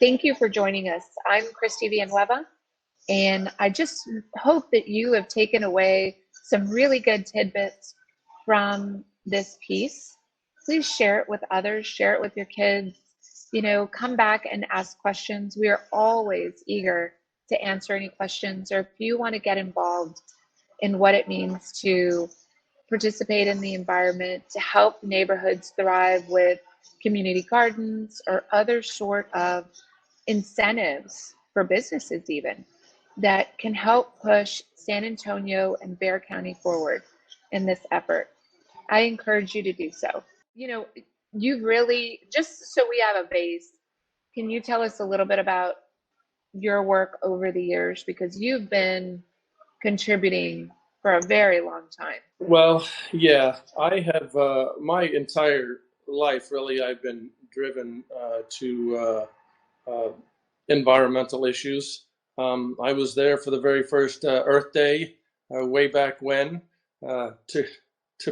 Thank you for joining us. I'm Kristi Villanueva, and I just hope that you have taken away some really good tidbits from this piece. Please share it with others, share it with your kids. Come back and ask questions. We are always eager to answer any questions, or if you want to get involved in what it means to participate in the environment, to help neighborhoods thrive with community gardens or other sort of incentives for businesses even that can help push San Antonio and Bexar County forward in this effort. I encourage you to do so. You've really, just so we have a base, can you tell us a little bit about your work over the years? Because you've been contributing for a very long time. Well, yeah, I have my entire life, really, I've been driven to environmental issues. I was there for the very first Earth Day way back when, to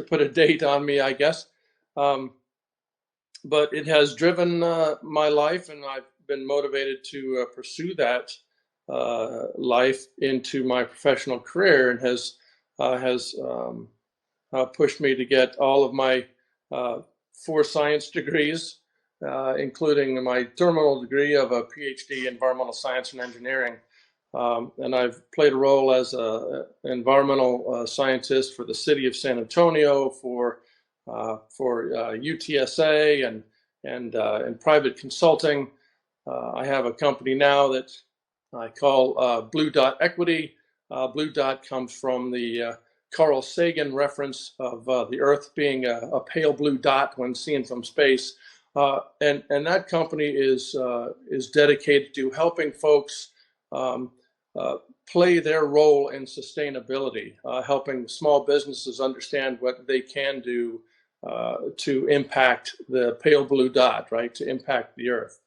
put a date on me, I guess. But it has driven my life, and I've been motivated to pursue that life into my professional career, and has pushed me to get all of my 4 science degrees, including my terminal degree of a PhD in environmental science and engineering. And I've played a role as an environmental scientist for the city of San Antonio, for UTSA, and private consulting. I have a company now that I call Blue Dot Equity. Blue Dot comes from the Carl Sagan reference of the Earth being a pale blue dot when seen from space, and that company is dedicated to helping folks play their role in sustainability, helping small businesses understand what they can do to impact the pale blue dot, right? To impact the Earth,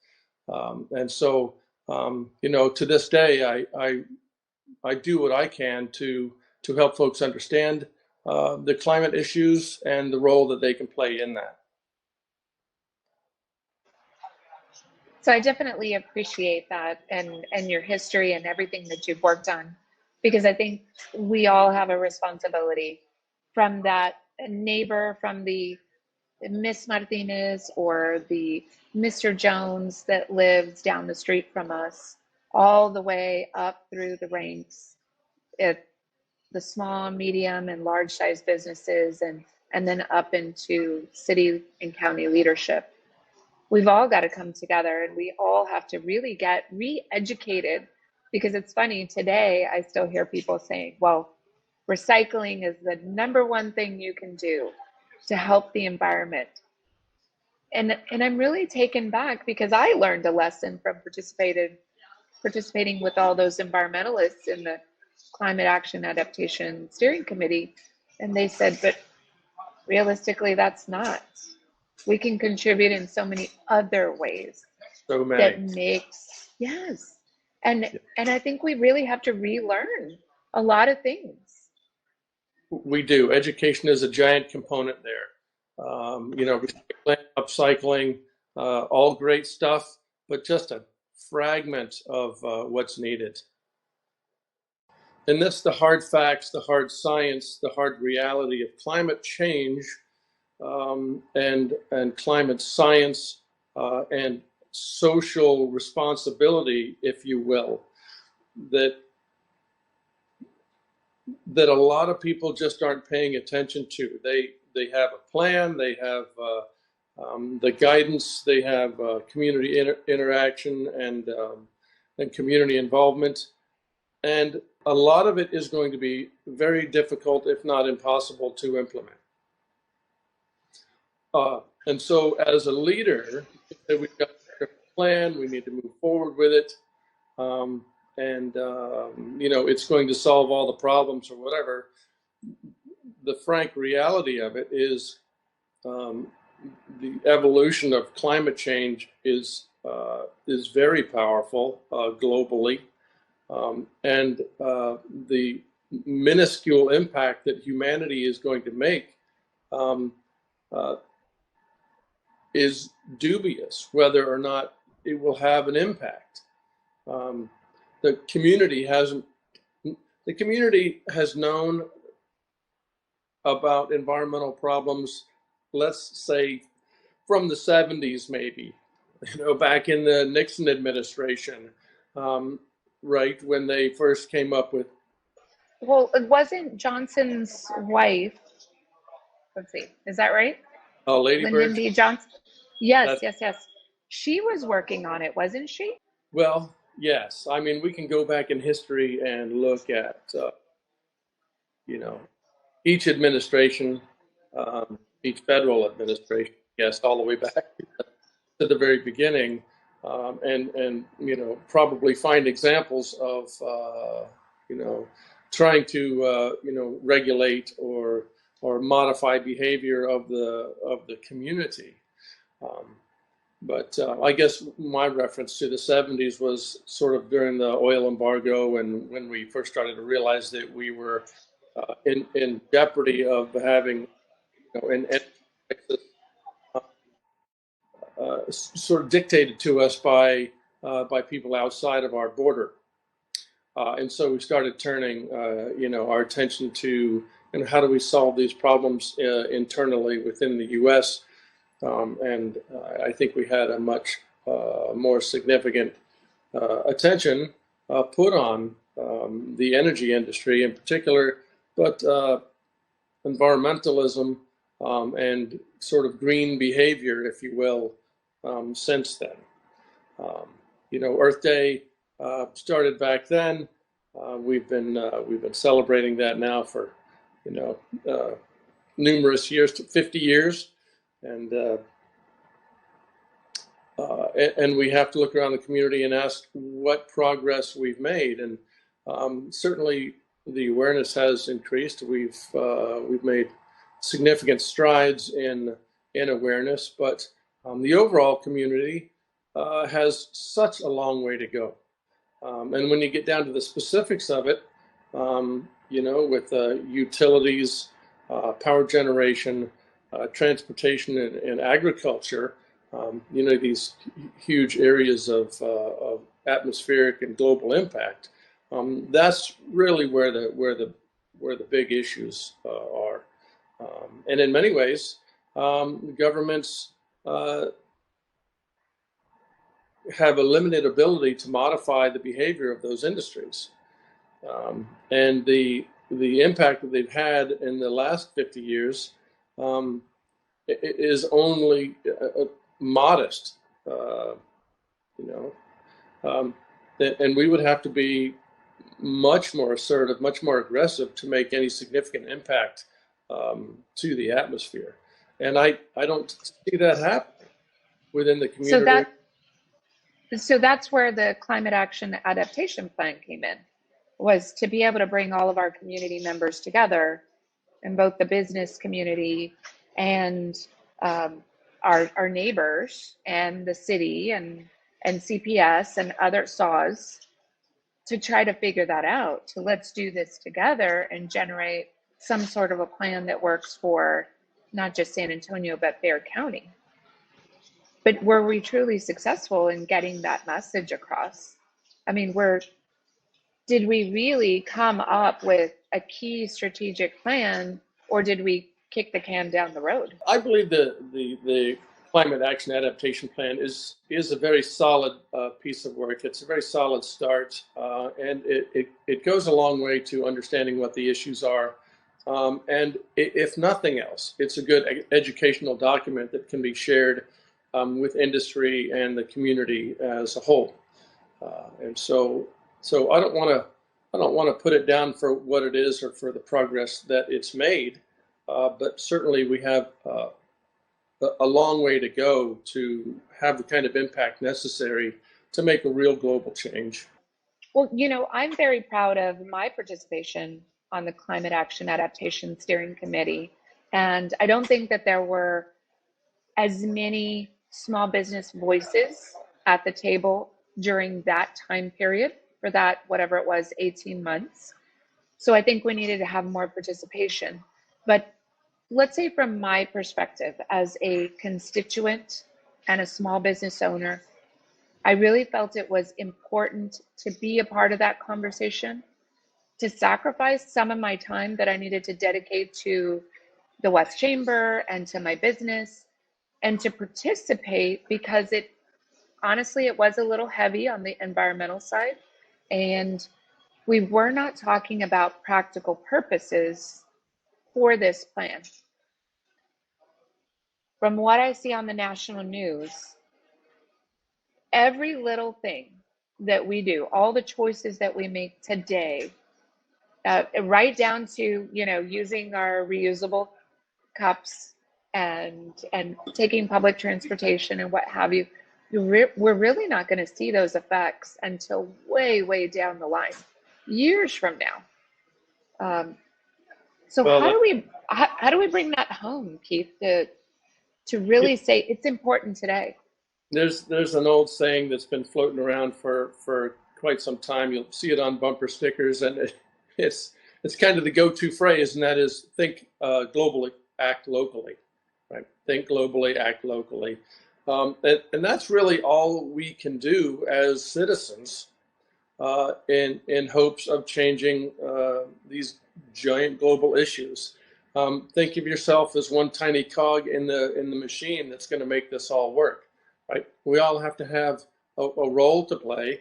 and so to this day, I do what I can to help folks understand the climate issues and the role that they can play in that. So I definitely appreciate that, and your history and everything that you've worked on, because I think we all have a responsibility, from that neighbor, from the Miss Martinez or the Mr. Jones that lives down the street from us, all the way up through the ranks, the small, medium, and large size businesses, and then up into city and county leadership. We've all got to come together, and we all have to really get re-educated, because it's funny, today I still hear people saying, well, recycling is the #1 thing you can do to help the environment. And I'm really taken back, because I learned a lesson from participating with all those environmentalists in the Climate Action Adaptation Steering Committee. And they said, but realistically, that's not. We can contribute in so many other ways. So many. That makes, yes. And I think we really have to relearn a lot of things. We do. Education is a giant component there. Recycling, upcycling, all great stuff, but just a fragment of what's needed. And that's the hard facts, the hard science, the hard reality of climate change, and climate science, and social responsibility, if you will, that a lot of people just aren't paying attention to. They have a plan, they have the guidance, they have community interaction and community involvement, and a lot of it is going to be very difficult, if not impossible, to implement. And so as a leader, we've got a plan, we need to move forward with it, it's going to solve all the problems or whatever. The frank reality of it is the evolution of climate change is very powerful globally, and the minuscule impact that humanity is going to make is dubious, whether or not it will have an impact. The community hasn't. The community has known about environmental problems, let's say, from the 70s, maybe, back in the Nixon administration, right when they first came up with. Well, it wasn't Johnson's wife. Let's see, is that right? Lady Lyndon Bird. B. Johnson. Yes, That's, yes, yes. She was working on it, wasn't she? well, yes. I mean, we can go back in history and look at, you know, each administration, each federal administration, yes, all the way back to the very beginning, and probably find examples of trying to regulate or modify behavior of the community. But I guess my reference to the 70s was sort of during the oil embargo, and when we first started to realize that we were in jeopardy of having an energy crisis sort of dictated to us by people outside of our border, and so we started turning our attention to how do we solve these problems internally within the U.S. And I think we had a much more significant attention put on the energy industry in particular, but environmentalism and sort of green behavior, if you will, since then. Earth Day started back then. We've been celebrating that now for numerous years, 50 years, and we have to look around the community and ask what progress we've made. And certainly the awareness has increased. We've made significant strides in awareness, but the overall community has such a long way to go. And when you get down to the specifics of it, with utilities, power generation, transportation, and agriculture, these huge areas of atmospheric and global impact. That's really where the big issues are. And in many ways, governments have a limited ability to modify the behavior of those industries. And the impact that they've had in the last 50 years is only modest, and we would have to be much more assertive, much more aggressive to make any significant impact to the atmosphere. And I don't see that happening within the community. So that's where the climate action adaptation plan came in, was to be able to bring all of our community members together in both the business community and our neighbors and the city and CPS and other SAWs to try to figure that out. So let's do this together and generate some sort of a plan that works for not just San Antonio, but Bexar County. But were we truly successful in getting that message across? I mean, did we really come up with a key strategic plan, or did we kick the can down the road? I believe the climate action adaptation plan is a very solid piece of work. It's a very solid start, and it goes a long way to understanding what the issues are. And if nothing else, it's a good educational document that can be shared with industry and the community as a whole. And so I don't want to put it down for what it is or for the progress that it's made, but certainly we have a long way to go to have the kind of impact necessary to make a real global change. Well, I'm very proud of my participation on the Climate Action Adaptation Steering Committee. And I don't think that there were as many small business voices at the table during that time period for that, whatever it was, 18 months. So I think we needed to have more participation. But let's say from my perspective as a constituent and a small business owner, I really felt it was important to be a part of that conversation, to sacrifice some of my time that I needed to dedicate to the West Chamber and to my business, and to participate, because it honestly, it was a little heavy on the environmental side. And we were not talking about practical purposes for this plan. From what I see on the national news, every little thing that we do, all the choices that we make today, right down to, using our reusable cups and taking public transportation and what have you, we're really not going to see those effects until way down the line, years from now. So Well, how do we bring that home, Keith, to really say it's important today? there's an old saying that's been floating around for quite some time. You'll see it on bumper stickers, and it's kind of the go-to phrase, and that is think globally, act locally. Right? Think globally, act locally. And that's really all we can do as citizens in hopes of changing these giant global issues. Think of yourself as one tiny cog in the machine that's going to make this all work. Right? We all have to have a role to play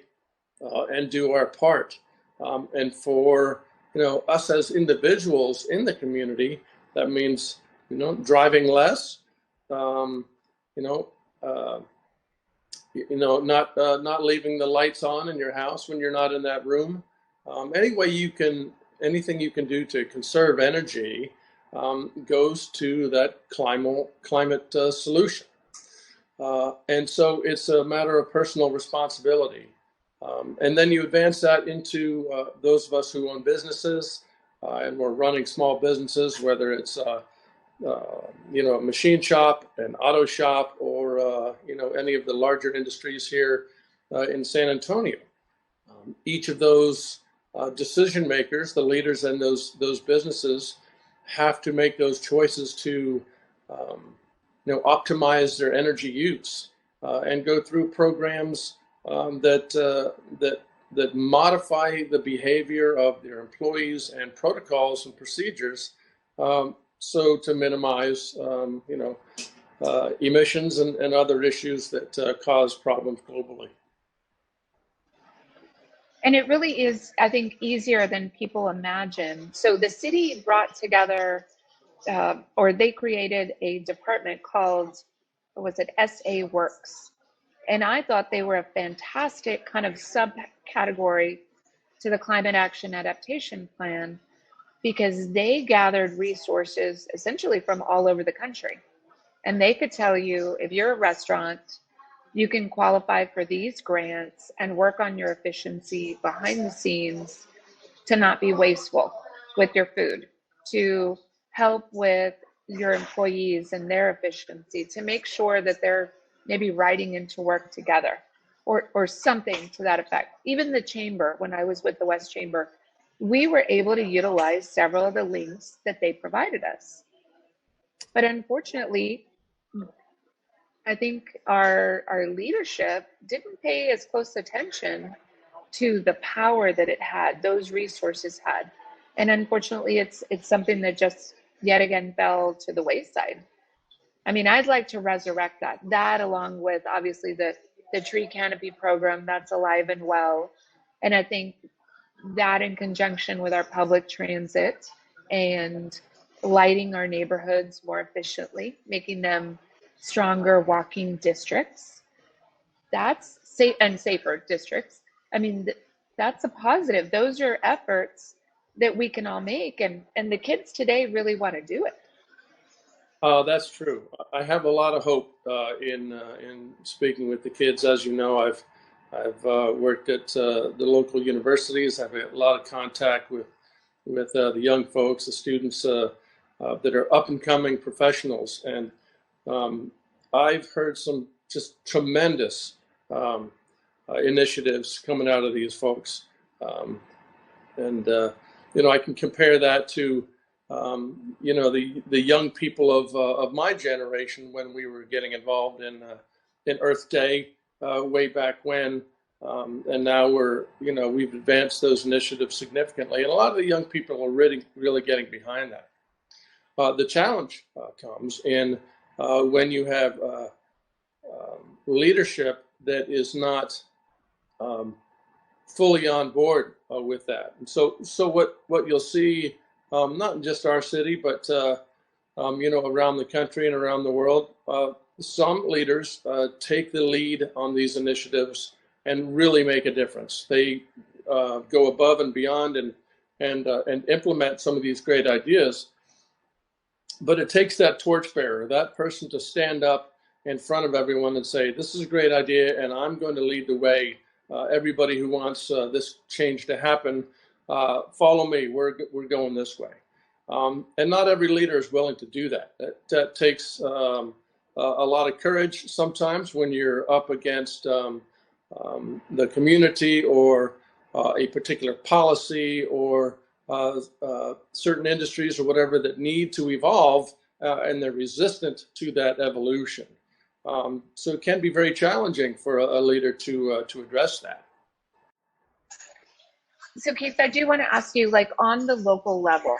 and do our part. And for us as individuals in the community, that means driving less. Not leaving the lights on in your house when you're not in that room. Anything you can do to conserve energy goes to that climate solution. And so it's a matter of personal responsibility. And then you advance that into those of us who own businesses and we're running small businesses, whether it's a machine shop, an auto shop, or any of the larger industries here in San Antonio. Each of those decision makers, the leaders in those businesses, have to make those choices to optimize their energy use and go through programs that modify the behavior of their employees and protocols and procedures. So to minimize, emissions and other issues that cause problems globally. And it really is, I think, easier than people imagine. So the city brought together, or they created a department called, what was it, SA Works. And I thought they were a fantastic kind of subcategory to the Climate Action Adaptation Plan, because they gathered resources essentially from all over the country. And they could tell you, if you're a restaurant, you can qualify for these grants and work on your efficiency behind the scenes to not be wasteful with your food, to help with your employees and their efficiency, to make sure that they're maybe riding into work together, or something to that effect. Even the chamber, when I was with the West Chamber, we were able to utilize several of the links that they provided us. But unfortunately, I think our leadership didn't pay as close attention to the power that it had, those resources had. And unfortunately, it's something that just yet again fell to the wayside. I mean, I'd like to resurrect that along with obviously the tree canopy program that's alive and well. And I think that in conjunction with our public transit and lighting our neighborhoods more efficiently, making them stronger walking districts, that's safe and safer districts. I mean, that's a positive. Those are efforts that we can all make, and the kids today really want to do it. That's true. I have a lot of hope in speaking with the kids. As you know, I've worked at the local universities. I've had a lot of contact with the young folks, the students that are up and coming professionals, and I've heard some just tremendous initiatives coming out of these folks, and I can compare that to the young people of my generation when we were getting involved in Earth Day way back when, and now we've advanced those initiatives significantly, and a lot of the young people are really getting behind that. The challenge comes in when you have leadership that is not fully on board with that. And so what you'll see, not in just our city, but around the country and around the world, some leaders take the lead on these initiatives and really make a difference. They go above and beyond and implement some of these great ideas. But it takes that torchbearer, that person, to stand up in front of everyone and say, this is a great idea, and I'm going to lead the way. Everybody who wants this change to happen, follow me. We're going this way. And not every leader is willing to do that. That takes a lot of courage sometimes when you're up against the community or a particular policy or certain industries or whatever that need to evolve, and they're resistant to that evolution. So it can be very challenging for a leader to address that. So Keith, I do want to ask you, like, on the local level,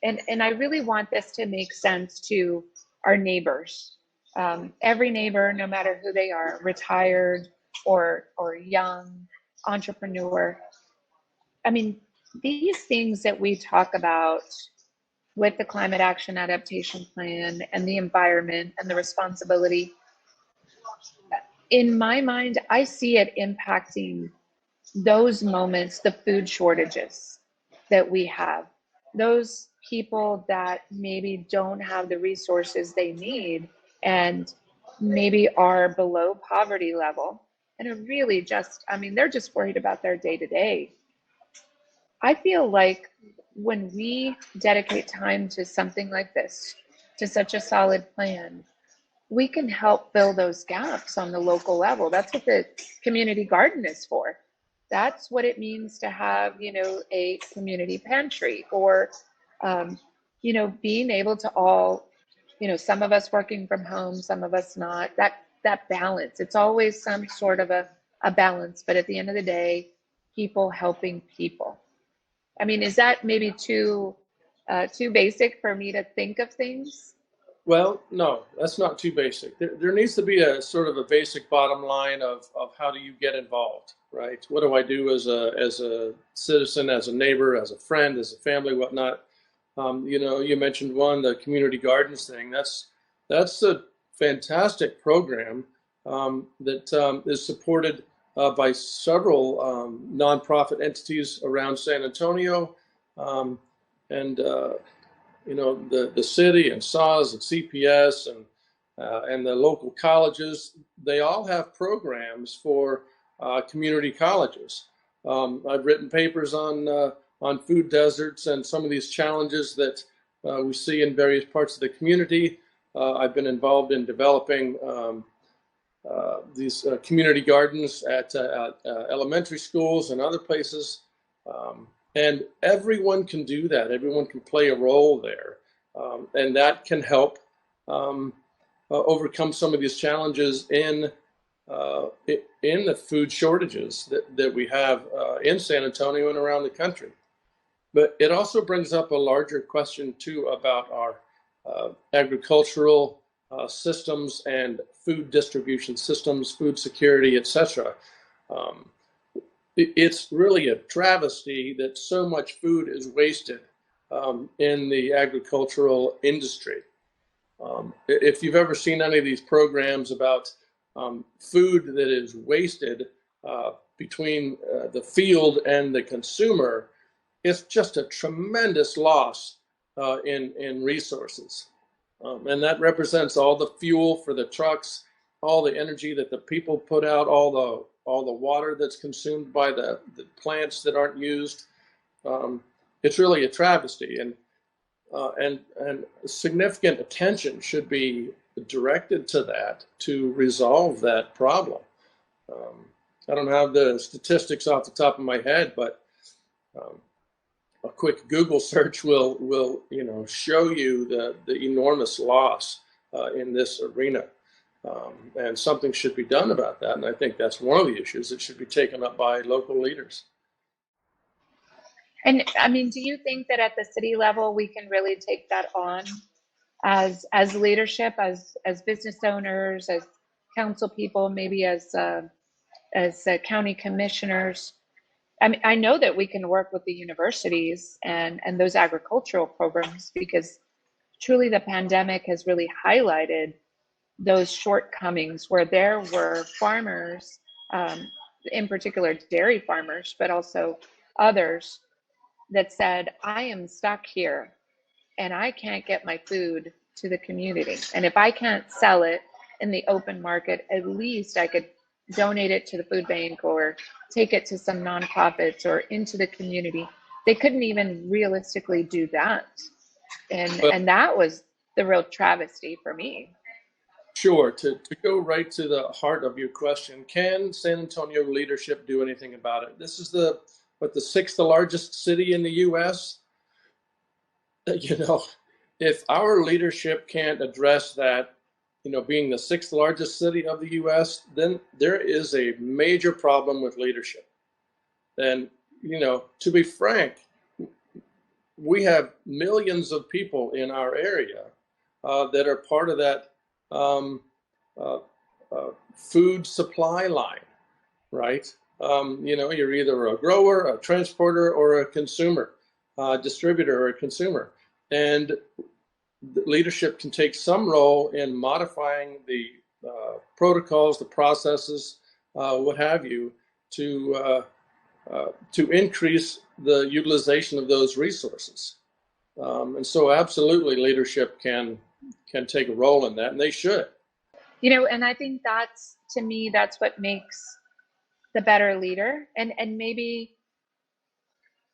and I really want this to make sense to our neighbors. Every neighbor, no matter who they are, retired or young, entrepreneur. I mean, these things that we talk about with the climate action adaptation plan and the environment and the responsibility, in my mind, I see it impacting those moments, the food shortages that we have, those people that maybe don't have the resources they need and maybe are below poverty level and are really just, I mean, they're just worried about their day to day. I feel like when we dedicate time to something like this, to such a solid plan, we can help fill those gaps on the local level. That's what the community garden is for. That's what it means to have, a community pantry, or, being able to all, some of us working from home, some of us not, that balance. It's always some sort of a balance, but at the end of the day, people helping people. I mean, is that maybe too basic for me to think of things? Well, no, that's not too basic. There needs to be a sort of a basic bottom line of how do you get involved, right? What do I do as a citizen, as a neighbor, as a friend, as a family, whatnot? You mentioned the community gardens thing. That's a fantastic program that is supported by several nonprofit entities around San Antonio, and the city and SAWS and CPS and the local colleges. They all have programs for community colleges. I've written papers on food deserts and some of these challenges that we see in various parts of the community. I've been involved in developing these community gardens at elementary schools and other places. And everyone can do that. Everyone can play a role there. And that can help overcome some of these challenges in the food shortages that we have in San Antonio and around the country. But it also brings up a larger question, too, about our agricultural systems and food distribution systems, food security, etc. It's really a travesty that so much food is wasted in the agricultural industry. If you've ever seen any of these programs about food that is wasted between the field and the consumer, it's just a tremendous loss in resources. And that represents all the fuel for the trucks, all the energy that the people put out, all the water that's consumed by the plants that aren't used. It's really a travesty, and significant attention should be directed to that to resolve that problem. I don't have the statistics off the top of my head, but a quick Google search will show you the enormous loss in this arena. And something should be done about that. And I think that's one of the issues that should be taken up by local leaders. And I mean, do you think that at the city level we can really take that on as leadership, as business owners, as council people, maybe as county commissioners? I mean, I know that we can work with the universities and those agricultural programs, because truly the pandemic has really highlighted those shortcomings where there were farmers, in particular dairy farmers, but also others that said, I am stuck here and I can't get my food to the community. And if I can't sell it in the open market, at least I could donate it to the food bank or take it to some nonprofits or into the community. They couldn't even realistically do that. Well, And that was the real travesty for me. sure. To go right to the heart of your question, can San Antonio leadership do anything about it? This is the sixth largest city in the U.S. You know, if our leadership can't address that, being the sixth largest city of the U.S., then there is a major problem with leadership. And, to be frank, we have millions of people in our area that are part of that um, uh, food supply line, right? You're either a grower, a transporter, or a consumer, distributor, or a consumer. And leadership can take some role in modifying the protocols, the processes, what have you, to increase the utilization of those resources. And so, absolutely, leadership can take a role in that, and they should. And I think that's, to me, that's what makes the better leader. And maybe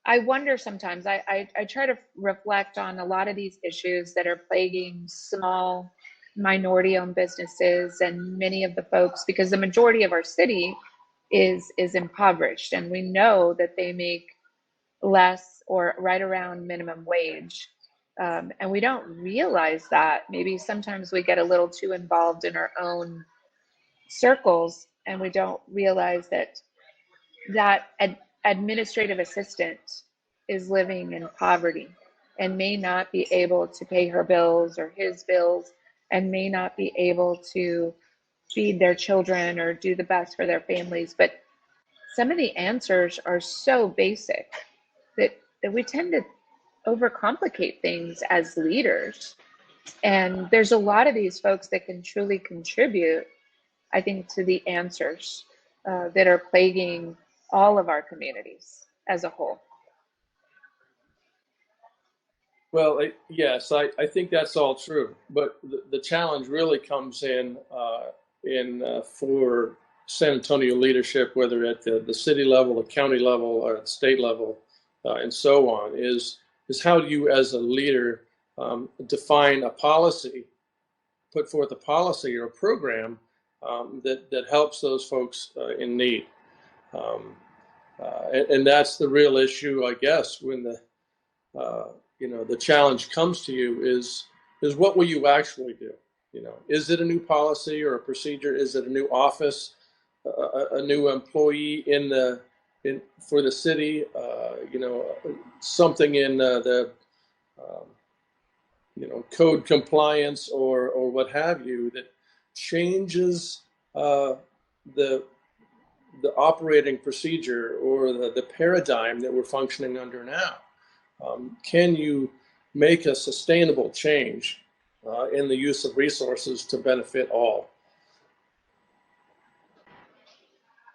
I wonder sometimes, I try to reflect on a lot of these issues that are plaguing small minority owned businesses and many of the folks, because the majority of our city is impoverished, and we know that they make less or right around minimum wage. And we don't realize that. Maybe sometimes we get a little too involved in our own circles, and we don't realize that administrative assistant is living in poverty and may not be able to pay her bills or his bills, and may not be able to feed their children or do the best for their families. But some of the answers are so basic that we tend to overcomplicate things as leaders. And there's a lot of these folks that can truly contribute, I think, to the answers that are plaguing all of our communities as a whole. Well, yes, I think that's all true. But the challenge really comes in for San Antonio leadership, whether at the city level, the county level, or at the state level, and so on, is how do you, as a leader, define a policy, put forth a policy or a program that helps those folks in need. And that's the real issue, I guess, when the challenge comes to you is what will you actually do? Is it a new policy or a procedure? Is it a new office, a new employee for the city? Something in the code compliance or what have you that changes the operating procedure or the paradigm that we're functioning under now. Can you make a sustainable change in the use of resources to benefit all?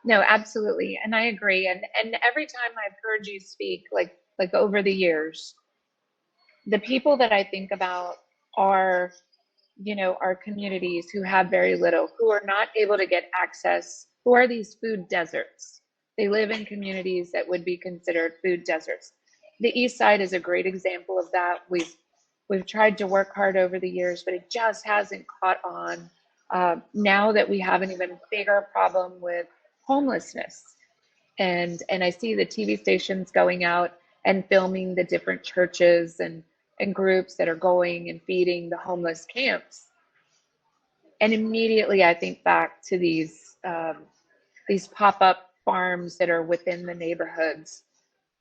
No, absolutely. And I agree. And every time I've heard you speak, like over the years, the people that I think about are, our communities who have very little, who are not able to get access, who are these food deserts. They live in communities that would be considered food deserts. The East Side is a great example of that. We've tried to work hard over the years, but it just hasn't caught on. Now that we have an even bigger problem with homelessness, and I see the TV stations going out and filming the different churches and groups that are going and feeding the homeless camps. And immediately I think back to these pop-up farms that are within the neighborhoods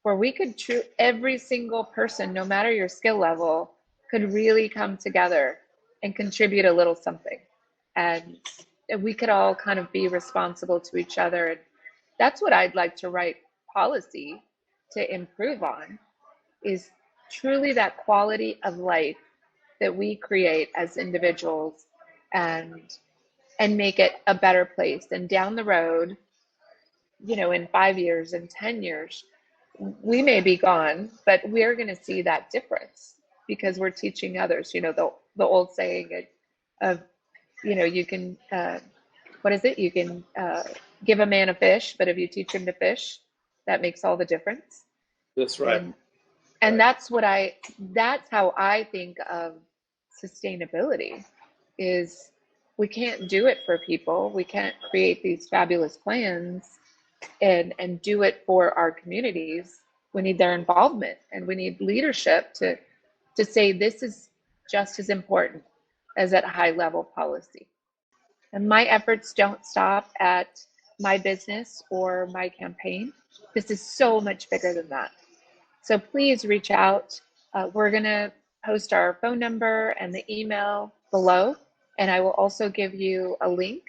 where we could every single person, no matter your skill level, could really come together and contribute a little something. And we could all kind of be responsible to each other. And that's what I'd like to write policy to improve on, is truly that quality of life that we create as individuals, and make it a better place. And down the road, in 5 years and 10 years, we may be gone, but we're going to see that difference because we're teaching others. The old saying of, you can, what is it? You can give a man a fish, but if you teach him to fish, that makes all the difference. That's right. And that's how I think of sustainability. Is we can't do it for people. We can't create these fabulous plans and do it for our communities. We need their involvement, and we need leadership to say this is just as important as at high level policy. And my efforts don't stop at my business or my campaign. This is so much bigger than that. So please reach out. We're going to post our phone number and the email below. And I will also give you a link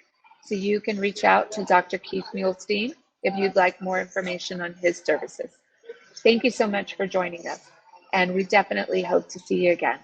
so you can reach out to Dr. Keith Muhlestein if you'd like more information on his services. Thank you so much for joining us. And we definitely hope to see you again.